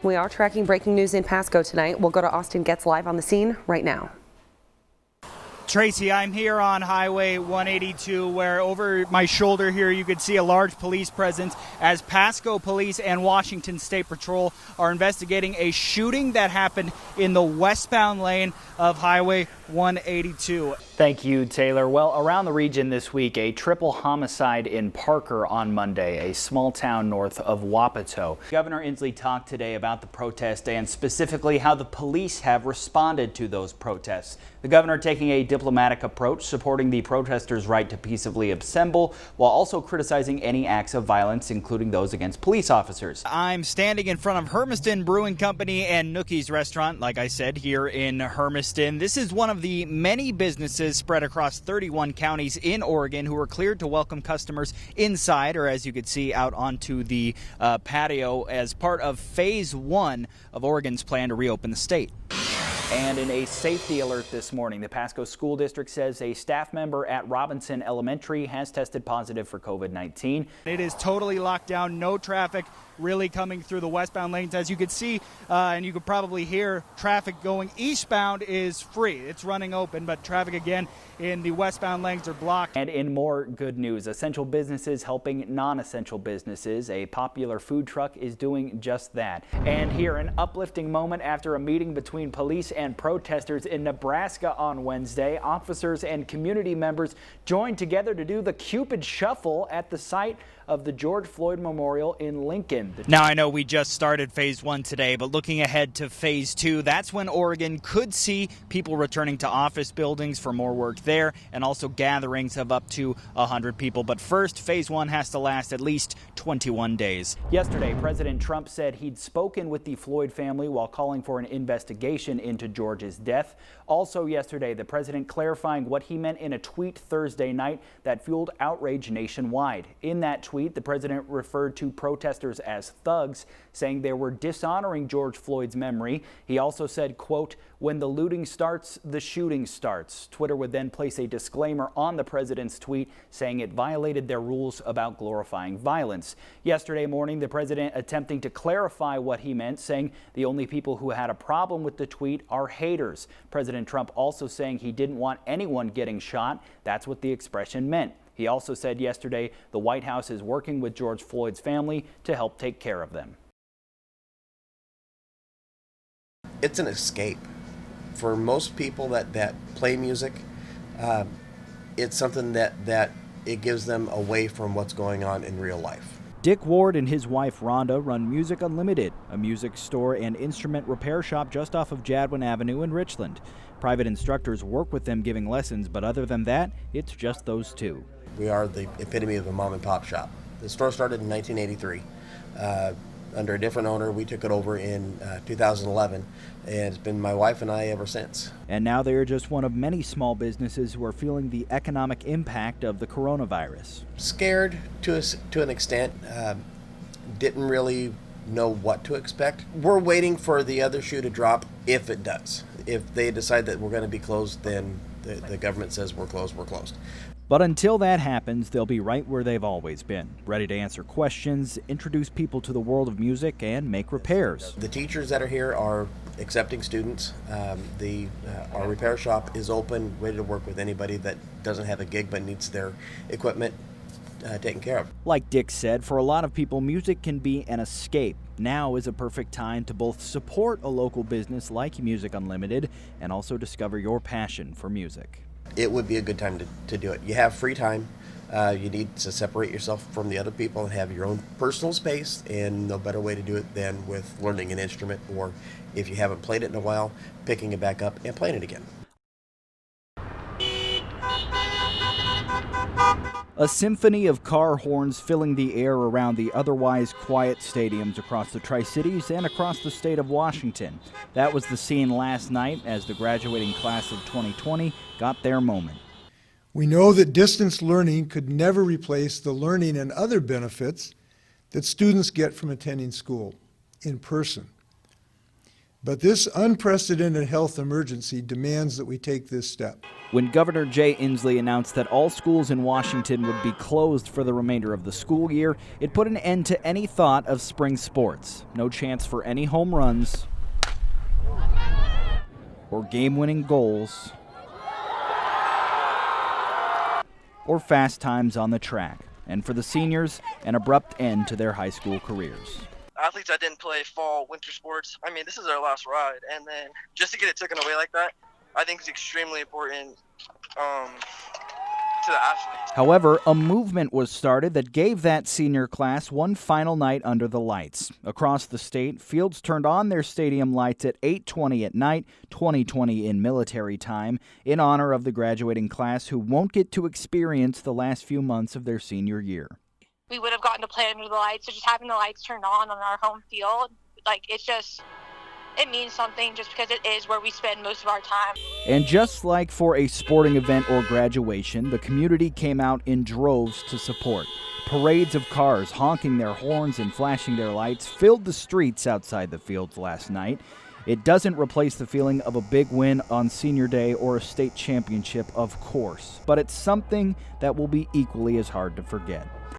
We are tracking breaking news in Pasco tonight. We'll go to Austin Getz live on the scene right now. Tracy, I'm here on Highway 182 where over my shoulder here you could see a large police presence as Pasco Police and Washington State Patrol are investigating a shooting that happened in the westbound lane of Highway 182. Thank you, Taylor. Well, around the region this week, a triple homicide in Parker on Monday, a small town north of Wapato. Governor Inslee talked today about the protest and specifically how the police have responded to those protests. The governor taking a diplomatic approach, supporting the protesters' right to peaceably assemble, while also criticizing any acts of violence, including those against police officers. I'm standing in front of Hermiston Brewing Company and Nookie's Restaurant, like I said, here in Hermiston. This is one of the many businesses spread across 31 counties in Oregon who were cleared to welcome customers inside, or as you could see, out onto the patio as part of Phase 1 of Oregon's plan to reopen the state. And in a safety alert this morning, the Pasco School District says a staff member at Robinson Elementary has tested positive for COVID-19. It is totally locked down, no traffic really coming through the westbound lanes. As you could see, and you could probably hear, traffic going eastbound is free. It's running open, but traffic again in the westbound lanes are blocked. And in more good news, essential businesses helping non-essential businesses. A popular food truck is doing just that. And here, an uplifting moment after a meeting between police and protesters in Nebraska on Wednesday. Officers and community members joined together to do the Cupid Shuffle at the site of the George Floyd Memorial in Lincoln. Now, I know we just started Phase 1 today, but looking ahead to Phase 2, that's when Oregon could see people returning to office buildings for more work there and also gatherings of up to 100 people. But first, Phase 1 has to last at least 21 days. Yesterday, President Trump said he'd spoken with the Floyd family while calling for an investigation into George's death. Also yesterday, the president clarifying what he meant in a tweet Thursday night that fueled outrage nationwide. In that tweet, the president referred to protesters as thugs, saying they were dishonoring George Floyd's memory. He also said, quote, "When the looting starts, the shooting starts." Twitter would then place a disclaimer on the president's tweet saying it violated their rules about glorifying violence. Yesterday morning, the president attempting to clarify what he meant, saying the only people who had a problem with the tweet are haters. President Trump also saying he didn't want anyone getting shot. That's what the expression meant. He also said yesterday the White House is working with George Floyd's family to help take care of them. It's an escape. For most people that play music, it's something that it gives them away from what's going on in real life. Dick Ward and his wife Rhonda run Music Unlimited, a music store and instrument repair shop just off of Jadwin Avenue in Richland. Private instructors work with them giving lessons, but other than that, it's just those two. We are the epitome of a mom and pop shop. The store started in 1983. Under a different owner, we took it over in 2011, and it's been my wife and I ever since. And now they are just one of many small businesses who are feeling the economic impact of the coronavirus. Scared to an extent, didn't really know what to expect. We're waiting for the other shoe to drop if it does. If they decide that we're going to be closed, then the government says we're closed, we're closed. But until that happens, they'll be right where they've always been, ready to answer questions, introduce people to the world of music, and make repairs. The teachers that are here are accepting students. Our repair shop is open, ready to work with anybody that doesn't have a gig but needs their equipment taken care of. Like Dick said, for a lot of people, music can be an escape. Now is a perfect time to both support a local business like Music Unlimited and also discover your passion for music. It would be a good time to do it. You have free time. You need to separate yourself from the other people and have your own personal space, and no better way to do it than with learning an instrument, or if you haven't played it in a while, picking it back up and playing it again. A symphony of car horns filling the air around the otherwise quiet stadiums across the Tri-Cities and across the state of Washington. That was the scene last night as the graduating class of 2020 got their moment. We know that distance learning could never replace the learning and other benefits that students get from attending school in person. But this unprecedented health emergency demands that we take this step. When Governor Jay Inslee announced that all schools in Washington would be closed for the remainder of the school year, it put an end to any thought of spring sports. No chance for any home runs or game-winning goals or fast times on the track. And for the seniors, an abrupt end to their high school careers. Athletes that didn't play fall, winter sports, I mean, this is their last ride. And then just to get it taken away like that, I think is extremely important to the athletes. However, a movement was started that gave that senior class one final night under the lights. Across the state, fields turned on their stadium lights at 8:20 at night, 2020 in military time, in honor of the graduating class who won't get to experience the last few months of their senior year. We would have gotten to play under the lights, so just having the lights turned on our home field, like, it means something just because it is where we spend most of our time. And just like for a sporting event or graduation, the community came out in droves to support. Parades of cars honking their horns and flashing their lights filled the streets outside the fields last night. It doesn't replace the feeling of a big win on senior day or a state championship, of course, but it's something that will be equally as hard to forget.